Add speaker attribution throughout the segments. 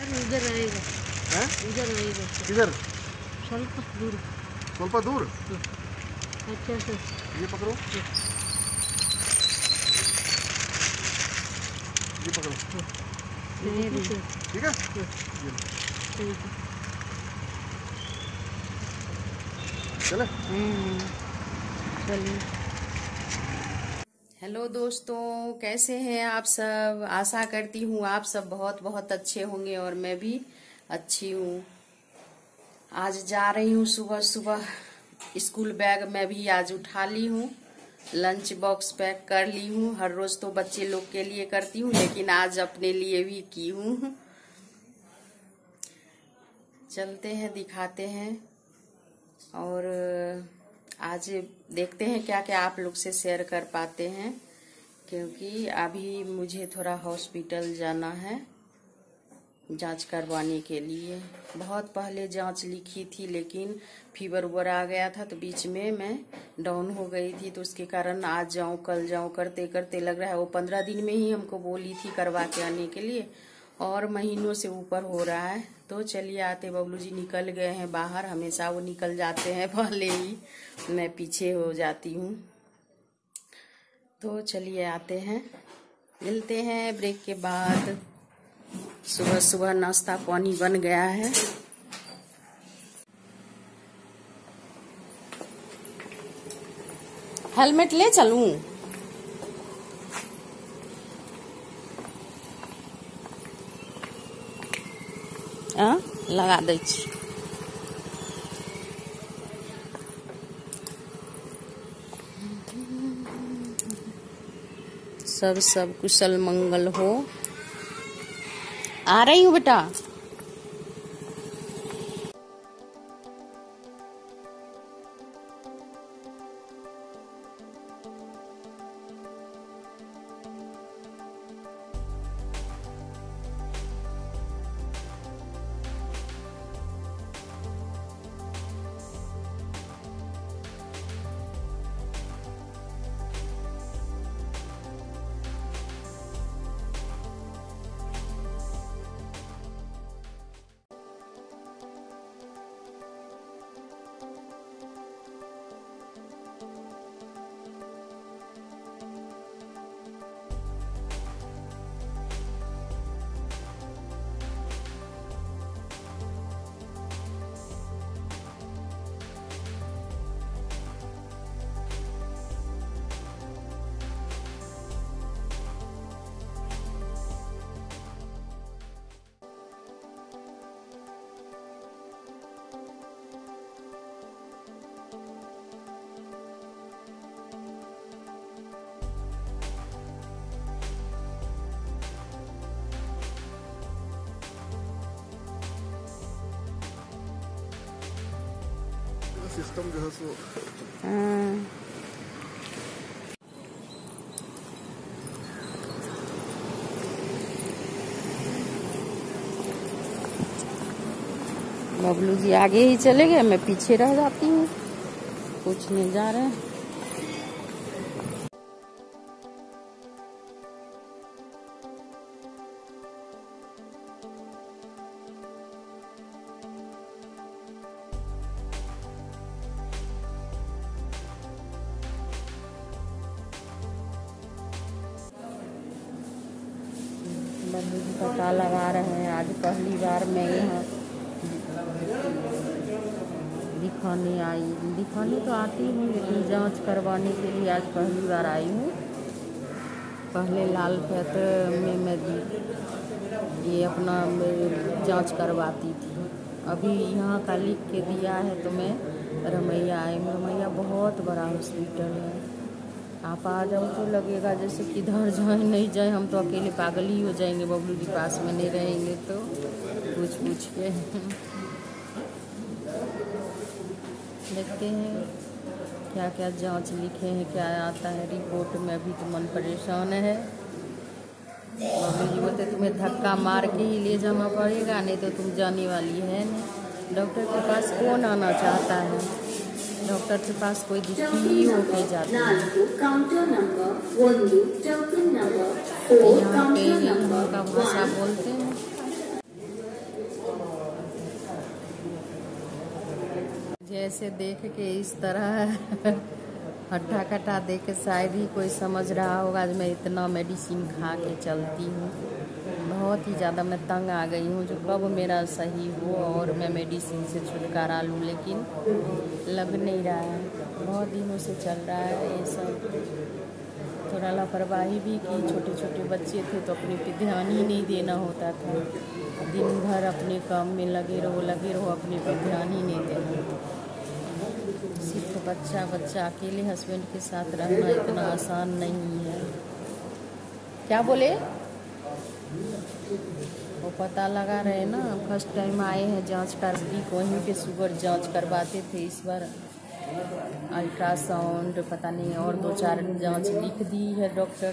Speaker 1: इधर आएगा।
Speaker 2: हैं?
Speaker 1: इधर आएगा।
Speaker 2: किधर?
Speaker 1: ಸ್ವಲ್ಪ दूर।
Speaker 2: ಸ್ವಲ್ಪ दूर?
Speaker 1: अच्छा से
Speaker 2: ये पकड़ो। ये पकड़ो। ठीक है? चले?
Speaker 1: चलिए।
Speaker 3: हेलो दोस्तों, कैसे हैं आप सब। आशा करती हूँ आप सब बहुत बहुत अच्छे होंगे और मैं भी अच्छी हूँ। आज जा रही हूँ सुबह सुबह स्कूल बैग मैं भी आज उठा ली हूँ, लंच बॉक्स पैक कर ली हूँ। हर रोज तो बच्चे लोग के लिए करती हूँ, लेकिन आज अपने लिए भी की हूँ। चलते हैं, दिखाते हैं और आज देखते हैं क्या क्या आप लोग से शेयर कर पाते हैं, क्योंकि अभी मुझे थोड़ा हॉस्पिटल जाना है जांच करवाने के लिए। बहुत पहले जांच लिखी थी, लेकिन फीवर उबर आ गया था तो बीच में मैं डाउन हो गई थी, तो उसके कारण आज जाऊं कल जाऊं करते करते लग रहा है वो 15 दिन में ही हमको बोली थी करवा के आने के लिए, और महीनों से ऊपर हो रहा है। तो चलिए आते, बबलू जी निकल गए हैं बाहर, हमेशा वो निकल जाते हैं पहले ही, मैं पीछे हो जाती हूँ। तो चलिए आते हैं, मिलते हैं ब्रेक के बाद। सुबह सुबह नाश्ता पानी बन गया है। हेलमेट ले चलूं? लगा दै छी। सब कुशल मंगल हो। आ रही हूँ बेटा।
Speaker 2: सिस्टम जो है सो
Speaker 3: बबलू जी आगे ही चले गए, मैं पीछे रह जाती हूँ, कुछ नहीं जा रहे हैं। बबलू जी पता लगा रहे हैं। आज पहली बार मैं यहाँ दिखाने तो आती हूँ, लेकिन जांच करवाने के लिए आज पहली बार आई हूँ। पहले लाल पेट में मैं ये अपना जांच करवाती थी। अभी यहाँ का लिख के दिया है तो मैं रमैया आई हूँ। रमैया बहुत बड़ा हॉस्पिटल है, आप आ जाओ तो लगेगा जैसे किधर जाए नहीं जाए, हम तो अकेले पागल ही हो जाएंगे बबलू जी पास में नहीं रहेंगे तो पूछ के। देखते हैं क्या क्या जांच लिखे हैं, क्या आता है रिपोर्ट में। अभी तो मन परेशान है। बबलू जी बोलते तुम्हें धक्का मार के ही ले जाना पड़ेगा, नहीं तो तुम जाने वाली है नहीं। डॉक्टर के पास कौन आना चाहता है, डॉक्टर के पास कोई दुखी होके जाता है। यहाँ पे यहाँ का भाषा बोलते हैं। ऐसे देख के इस तरह हट्ठा कट्ठा देख के शायद ही कोई समझ रहा होगा आज मैं इतना मेडिसिन खा के चलती हूँ। बहुत ही ज़्यादा मैं तंग आ गई हूँ जो कब मेरा सही हो और मैं मेडिसिन से छुटकारा लूँ, लेकिन लग नहीं रहा है। बहुत दिनों से चल रहा है ये सब। थोड़ा लापरवाही भी की, छोटे छोटे बच्चे थे तो अपने पे ध्यान ही नहीं देना होता था। दिन भर अपने काम में लगे रहो, अपने पे ध्यान ही नहीं देना। सिर्फ बच्चा अकेले हस्बैंड के साथ रहना इतना आसान नहीं है। क्या बोले? वो पता लगा रहे ना, फर्स्ट टाइम आए हैं जांच करने, वहीं पे शुगर जांच करवाते थे। इस बार अल्ट्रासाउंड पता नहीं और 2-4 जांच लिख दी है डॉक्टर,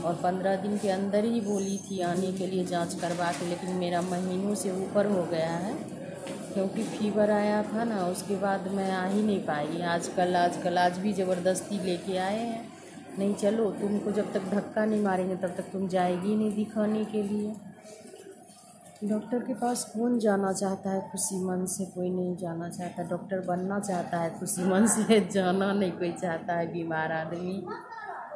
Speaker 3: और 15 दिन के अंदर ही बोली थी आने के लिए जांच करवा के, लेकिन मेरा महीनों से ऊपर हो गया है क्योंकि फीवर आया था ना, उसके बाद मैं आ ही नहीं पाई। आज भी ज़बरदस्ती लेके आए हैं। नहीं चलो, तुमको जब तक धक्का नहीं मारेंगे तब तक तुम जाएगी नहीं दिखाने के लिए। डॉक्टर के पास कौन जाना चाहता है खुशी मन से? कोई नहीं जाना चाहता। डॉक्टर बनना चाहता है खुशी मन से, जाना नहीं कोई चाहता है। बीमार आदमी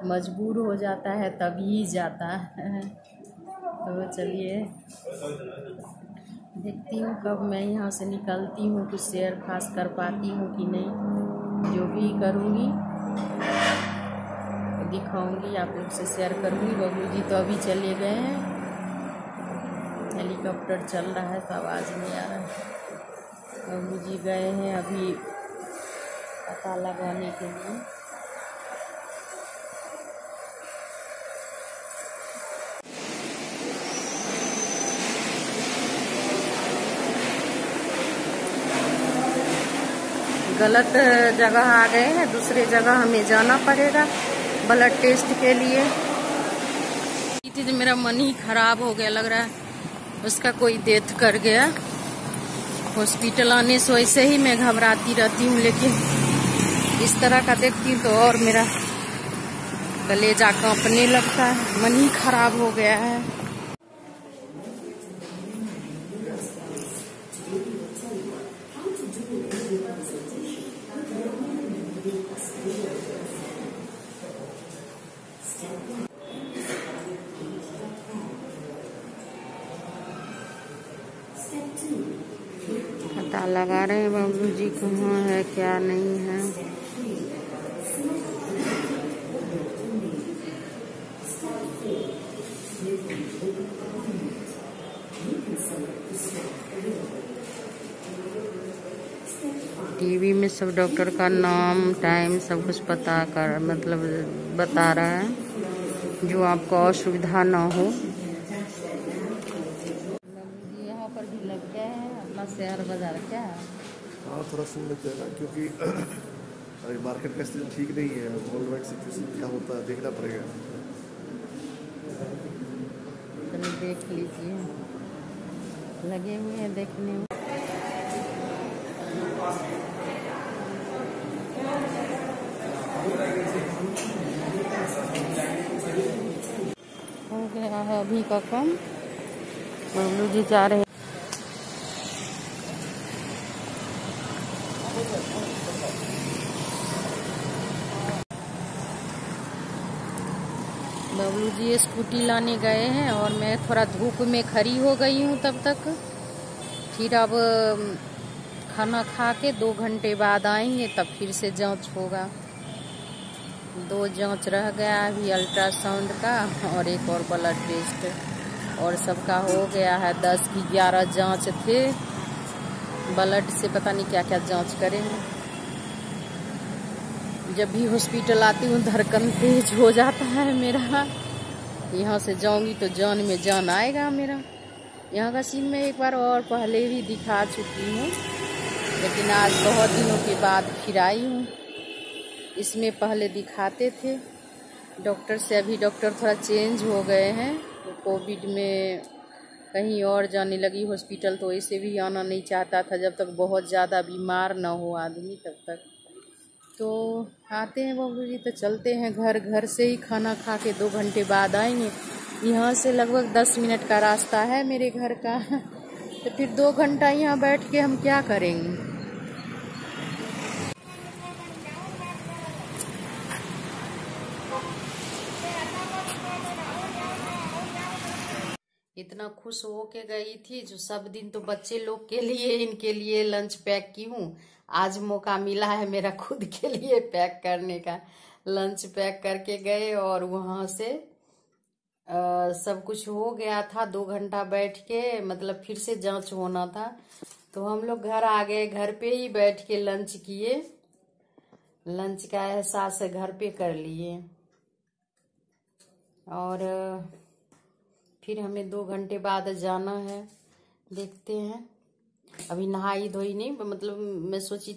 Speaker 3: मजबूर हो जाता है तभी जाता है। तो चलिए देखती हूँ कब मैं यहाँ से निकलती हूँ, कुछ शेयर खास कर पाती हूँ कि नहीं। जो भी करूँगी दिखाऊंगी, आप लोग से शेयर करूँगी। बबलू जी तो अभी चले गए हैं, हेलीकॉप्टर चल रहा है तो आवाज़ नहीं आ रहा है। बबलू जी गए हैं अभी पता लगाने के लिए। गलत जगह आ गए हैं, दूसरे जगह हमें जाना पड़ेगा ब्लड टेस्ट के लिए। मेरा मन ही खराब हो गया, लग रहा है उसका कोई डेथ कर गया। हॉस्पिटल आने से वैसे ही मैं घबराती रहती हूँ, लेकिन इस तरह का देखती हूँ तो और मेरा कलेजा कांपने लगता है, मन ही खराब हो गया है। पता लगा रहे हैं बबलू जी कहाँ है क्या नहीं है। टीवी में सब डॉक्टर का नाम टाइम सब कुछ पता कर मतलब बता रहा है, जो आपको असुविधा ना हो। यहाँ पर भी लग गए हैं अपना शेयर बाजार क्या?
Speaker 2: हाँ, थोड़ा सुन लेते हैं ना, क्योंकि अभी मार्केट का स्थिति ठीक नहीं है। वर्ल्ड वाइड सिचुएशन क्या होता है देखना पड़ेगा।
Speaker 3: चलिए देख लीजिए, लगे हुए हैं देखने में। हो गया है अभी का काम। बबलू जी जा रहे हैं। बबलू जी स्कूटी लाने गए हैं और मैं थोड़ा धूप में खड़ी हो गई हूँ तब तक। फिर अब खाना खा के 2 घंटे बाद आएंगे, तब फिर से जांच होगा। 2 जांच रह गया अभी, अल्ट्रासाउंड का और एक और ब्लड टेस्ट, और सबका हो गया है। 10 की 11 जांच थे। ब्लड से पता नहीं क्या क्या जांच करेंगे। जब भी हॉस्पिटल आती हूँ धड़कन तेज हो जाता है मेरा। यहाँ से जाऊंगी तो जान में जान आएगा मेरा। यहाँ का सीन में एक बार और पहले भी दिखा चुकी हूँ, लेकिन आज बहुत दिनों के बाद फिर आई हूँ। इसमें पहले दिखाते थे डॉक्टर से, अभी डॉक्टर थोड़ा चेंज हो गए हैं। तो कोविड में कहीं और जाने लगी हॉस्पिटल, तो ऐसे भी आना नहीं चाहता था जब तक बहुत ज़्यादा बीमार ना हो आदमी तब तक। तो आते हैं बबलू जी तो चलते हैं घर। घर से ही खाना खा के 2 घंटे बाद आएंगे। यहाँ से लगभग 10 मिनट का रास्ता है मेरे घर का। तो फिर 2 घंटा यहाँ बैठ के हम क्या करेंगे? इतना खुश हो के गई थी। जो सब दिन तो बच्चे लोग के लिए, इनके लिए लंच पैक की हूँ, आज मौका मिला है मेरा खुद के लिए पैक करने का। लंच पैक करके गए और वहां से सब कुछ हो गया था। 2 घंटा बैठ के, मतलब फिर से जांच होना था, तो हम लोग घर आ गए। घर पे ही बैठ के लंच किए। लंच का एहसास घर पे कर लिए। और फिर हमें 2 घंटे बाद जाना है, देखते हैं। अभी नहाई धोई नहीं, मतलब मैं सोची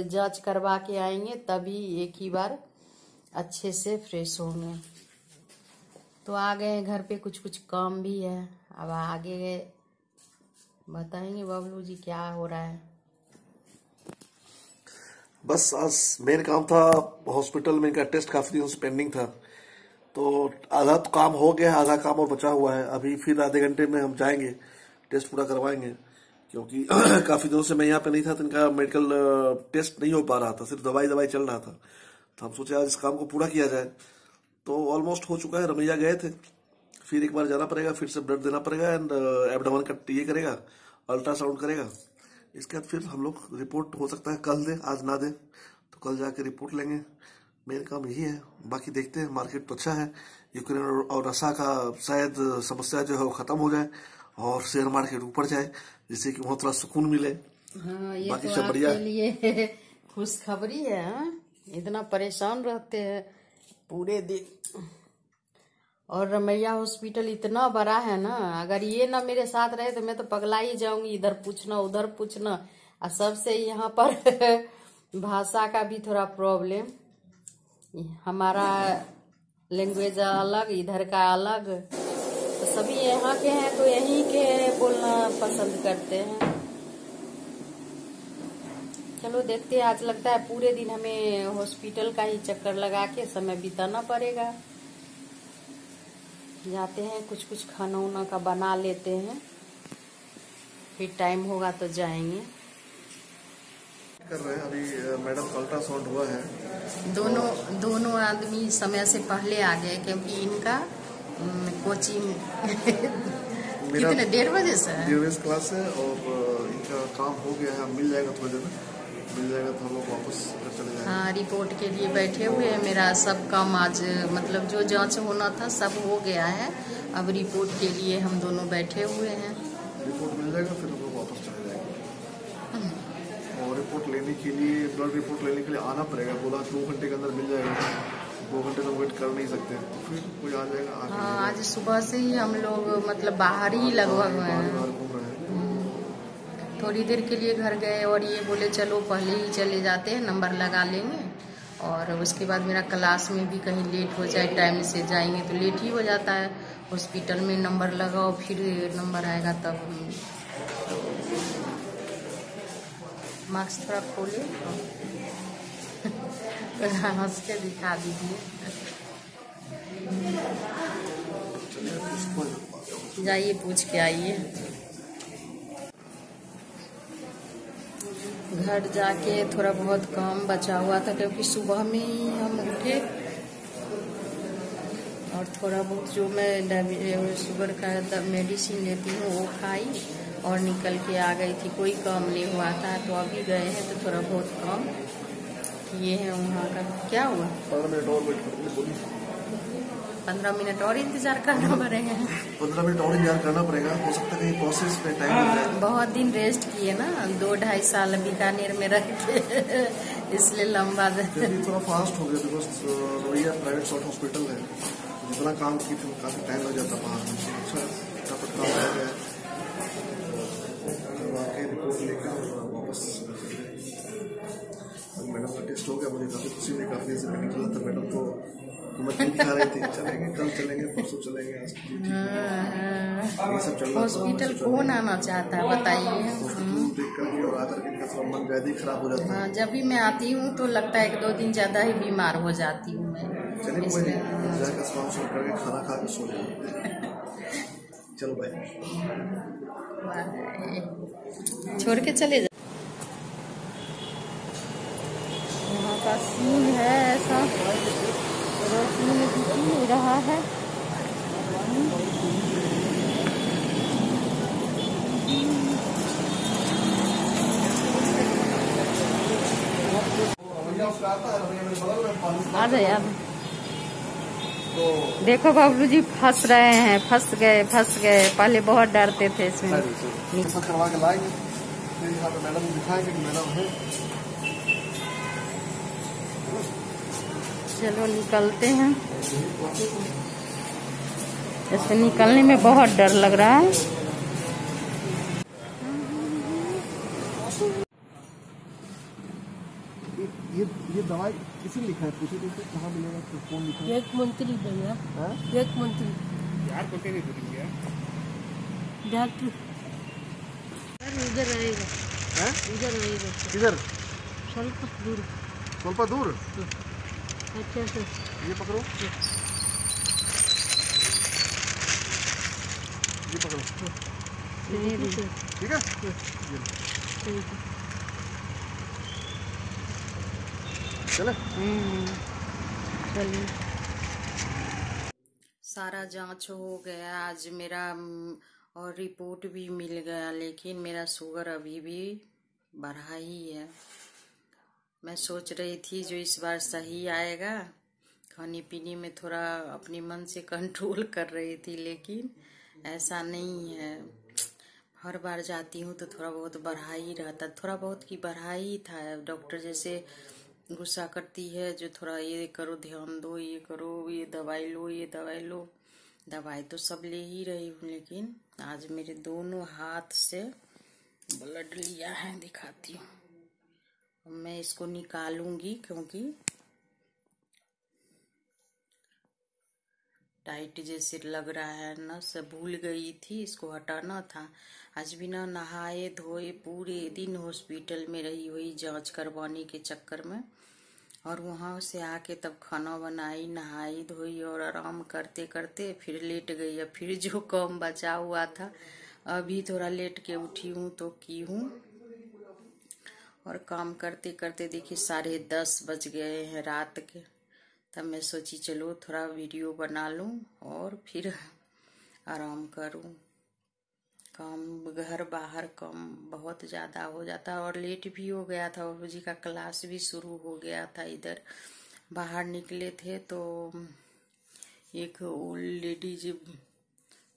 Speaker 3: जांच करवा के आएंगे तभी एक ही बार अच्छे से फ्रेश होंगे। तो आ गए घर पे, कुछ कुछ काम भी है। अब आगे बताएंगे बबलू जी क्या हो रहा है।
Speaker 2: बस आज मेन काम था हॉस्पिटल में, इनका टेस्ट काफी दिनों से पेंडिंग था, तो आधा तो काम हो गया, आधा काम और बचा हुआ है। अभी फिर आधे घंटे में हम जाएंगे, टेस्ट पूरा करवाएंगे, क्योंकि काफी दिनों से मैं यहाँ पे नहीं था, तो इनका मेडिकल टेस्ट नहीं हो पा रहा था, सिर्फ दवाई चल रहा था। तो हम सोचे आज इस काम को पूरा किया जाए। तो ऑलमोस्ट हो चुका है। रमैया गए थे, फिर एक बार जाना पड़ेगा, फिर से ब्लड देना पड़ेगा एंड एब्डोमेन का ये करेगा, अल्ट्रासाउंड करेगा। इसके बाद फिर हम लोग रिपोर्ट हो सकता है कल दे, आज ना दे, तो कल जाके रिपोर्ट लेंगे। मेन काम यही है। बाकी देखते हैं, मार्केट तो अच्छा है। यूक्रेन और रशिया का शायद समस्या जो है वो खत्म हो जाए और शेयर मार्केट ऊपर जाए, जिससे कि वहाँ थोड़ा सुकून मिले।
Speaker 3: हाँ, ये
Speaker 2: बाकी
Speaker 3: तो
Speaker 2: सब बढ़िया
Speaker 3: आपके लिए खुशखबरी है। हाँ? इतना परेशान रहते हैं पूरे दिन। और रमैया हॉस्पिटल इतना बड़ा है ना, अगर ये ना मेरे साथ रहे तो मैं तो पगला ही जाऊंगी। इधर पूछना उधर पूछना, और सबसे यहाँ पर भाषा का भी थोड़ा प्रॉब्लम। हमारा लैंग्वेज अलग, इधर का अलग, तो सभी यहाँ के हैं तो यहीं के बोलना पसंद करते हैं। चलो देखते हैं। आज लगता है पूरे दिन हमें हॉस्पिटल का ही चक्कर लगा के समय बिताना पड़ेगा। जाते हैं, कुछ कुछ खाना उना का बना लेते हैं, फिर टाइम होगा तो जाएंगे।
Speaker 2: कर रहे हैं अभी। मैडम का अल्ट्रासाउंड हुआ है।
Speaker 3: दोनों आदमी समय से पहले आ गए, क्योंकि इनका कोचिंग कितने 1:30 बजे से है,
Speaker 2: 1:30 क्लास है, और इनका काम हो गया है। मिल जाएगा थोड़ी देर में, मिल जाएगा तो हम लोग वापस घर चले जाएंगे।
Speaker 3: हाँ, रिपोर्ट के लिए बैठे हुए हैं। मेरा सब काम आज, मतलब जो जांच होना था सब हो गया है। अब रिपोर्ट के लिए हम दोनों बैठे हुए हैं।
Speaker 2: रिपोर्ट मिल जाएगा, फिर हम लोग वापस चले जाएंगे। और रिपोर्ट लेने के लिए, ब्लड रिपोर्ट लेने के लिए आना पड़ेगा। बोला 2 घंटे के अंदर मिल जाएगा। 2 घंटे तो वेट कर नहीं सकते, तो फिर कोई आ जाएगा।
Speaker 3: हाँ, आज सुबह से ही हम लोग मतलब बाहर ही लगभग हैं।
Speaker 2: घूम रहे हैं।
Speaker 3: थोड़ी देर के लिए घर गए और ये बोले चलो पहले ही चले जाते हैं, नंबर लगा लेंगे। और उसके बाद मेरा क्लास में भी कहीं लेट हो जाए, टाइम से जाएंगे तो लेट ही हो जाता है। हॉस्पिटल में नंबर लगाओ, फिर नंबर आएगा तब। मार्क्स थोड़ा खोले, हंस के दिखा दीजिए। जाइए पूछ के आइए। घर जाके थोड़ा बहुत काम बचा हुआ था, क्योंकि सुबह में ही हम उठे और थोड़ा बहुत जो मैं शुगर का मेडिसिन लेती हूँ वो खाई और निकल के आ गई थी। कोई काम नहीं हुआ था, तो अभी गए हैं तो थोड़ा बहुत काम किए हैं। वहाँ का क्या हुआ? 15 मिनट और इंतजार करना पड़ेगा।
Speaker 2: 15 मिनट और इंतजार करना पड़ेगा। हो सकता है कहीं प्रोसेस में टाइम लग जाए।
Speaker 3: बहुत दिन रेस्ट किए ना, 2-2.5 साल बीकानेर में रह के, इसलिए लंबा
Speaker 2: थोड़ा फास्ट हो गया, because Ramaiah private short hospital है। जितना काम की थी काफी टाइम लग जाता बाहर में। अच्छा फटाफट काम हो गया, रिपोर्ट लेकर वापस। मैडम का टेस्ट हो गया, मुझे काफी खुशी हुई। काफी देर से मैं निकला था, मैडम को हिम्मत नहीं दिखा रही थी। चलेंगे, कल चलेंगे, परसों चलेंगे।
Speaker 3: हॉस्पिटल कौन आना चाहता है बताइए।
Speaker 2: देखकर और आकर के इनका थोड़ा मन ज्यादा ही खराब हो जाता है।
Speaker 3: हाँ, जब भी मैं आती हूँ तो लगता है 1-2 दिन ज्यादा ही बीमार हो जाती हूँ मैं।
Speaker 2: चलिए कोई नहीं, जाकर स्नान शुरू करके खाना खा के सो जाएंगे। चलो भाई,
Speaker 3: छोड़ के चले जाओ। यहाँ का सीन है ऐसा, रोशनी में दिख नहीं रहा है।
Speaker 2: आता है भैया मेरे बगल में पानी
Speaker 3: आ जाए यार।
Speaker 2: तो
Speaker 3: देखो बाबू जी फंस रहे हैं, फंस गए। पहले बहुत डरते थे इसमें।
Speaker 2: ऐसा करवा के लाएंगे, फिर यहाँ पे मैडम दिखाएंगे कि मैडम है।
Speaker 3: चलो निकलते हैं। इससे निकलने में बहुत डर लग रहा है।
Speaker 2: ये दवाई किसी ने लिखा है? पूछे तो कहाँ मिलेगा, कौन लिखा है?
Speaker 1: एक मंत्री भैया, एक मंत्री
Speaker 2: यार को नहीं बोलेंगे
Speaker 1: डॉक्टर उधर आएगा, उधर आएगा,
Speaker 2: किधर?
Speaker 1: ಸ್ವಲ್ಪ दूर,
Speaker 2: ಸ್ವಲ್ಪ दूर।
Speaker 1: अच्छा से
Speaker 2: ये पकड़ो, ये पकड़ो, ठीक है। चले
Speaker 3: चलिए। सारा जांच हो गया आज मेरा, और रिपोर्ट भी मिल गया, लेकिन मेरा शुगर अभी भी बढ़ा ही है। मैं सोच रही थी जो इस बार सही आएगा, खाने पीने में थोड़ा अपने मन से कंट्रोल कर रही थी, लेकिन ऐसा नहीं है। हर बार जाती हूँ तो थोड़ा बहुत बढ़ा ही रहता, थोड़ा बहुत की बढ़ा ही था। डॉक्टर जैसे गुस्सा करती है, जो थोड़ा ये करो, ध्यान दो, ये करो, ये दवाई लो, ये दवाई लो। दवाई तो सब ले ही रही हूँ, लेकिन आज मेरे दोनों हाथ से ब्लड लिया है, दिखाती हूँ। मैं इसको निकालूंगी क्योंकि टाइट जैसे लग रहा है ना, सब भूल गई थी, इसको हटाना था। आज बिना नहाए धोए पूरे दिन हॉस्पिटल में रही हुई जांच करवाने के चक्कर में, और वहां से आके तब खाना बनाई, नहाई धोई और आराम करते करते फिर लेट गई। अब फिर जो काम बचा हुआ था, अभी थोड़ा लेट के उठी हूँ तो की हूँ, और काम करते करते देखिए 10:30 बज गए हैं रात के। तब मैं सोची चलो थोड़ा वीडियो बना लूं और फिर आराम करूं। काम घर बाहर काम बहुत ज़्यादा हो जाता है, और लेट भी हो गया था। बाबू जी का क्लास भी शुरू हो गया था। इधर बाहर निकले थे तो एक ओल्ड लेडीज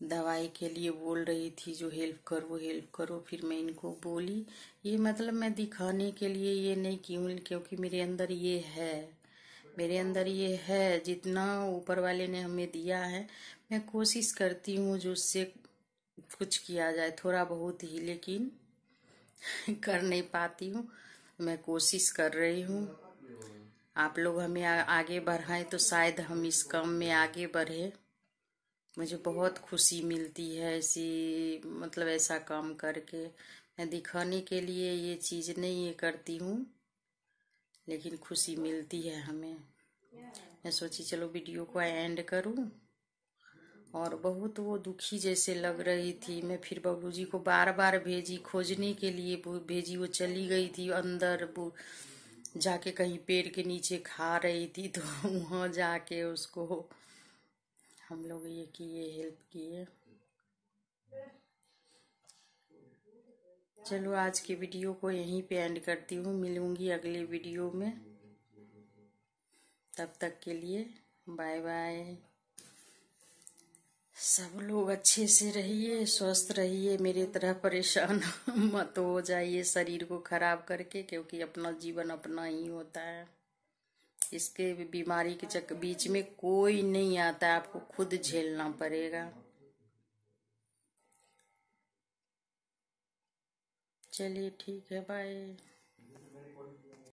Speaker 3: दवाई के लिए बोल रही थी, जो हेल्प करो। फिर मैं इनको बोली, ये मतलब मैं दिखाने के लिए ये नहीं की हूँ, क्योंकि मेरे अंदर ये है, जितना ऊपर वाले ने हमें दिया है, मैं कोशिश करती हूँ जो उससे कुछ किया जाए, थोड़ा बहुत ही, लेकिन कर नहीं पाती हूँ। मैं कोशिश कर रही हूँ। आप लोग हमें आगे बढ़ाएं तो शायद हम इस काम में आगे बढ़े। मुझे बहुत खुशी मिलती है ऐसी, मतलब ऐसा काम करके। मैं दिखाने के लिए ये चीज़ नहीं ये करती हूँ, लेकिन खुशी मिलती है हमें। मैं सोची चलो वीडियो को एंड करूँ। और बहुत वो दुखी जैसे लग रही थी। मैं फिर बाबूजी को बार बार भेजी, खोजने के लिए भेजी। वो चली गई थी अंदर, वो जाके कहीं पेड़ के नीचे खा रही थी, तो वहाँ जाके उसको हम लोग ये किए, हेल्प किए। चलो आज की वीडियो को यहीं पे एंड करती हूँ, मिलूंगी अगले वीडियो में। तब तक के लिए बाय बाय। सब लोग अच्छे से रहिए, स्वस्थ रहिए, मेरे तरह परेशान मत हो जाइए शरीर को खराब करके, क्योंकि अपना जीवन अपना ही होता है। इसके बीमारी के बीच में कोई नहीं आता, आपको खुद झेलना पड़ेगा। चलिए ठीक है, बाय।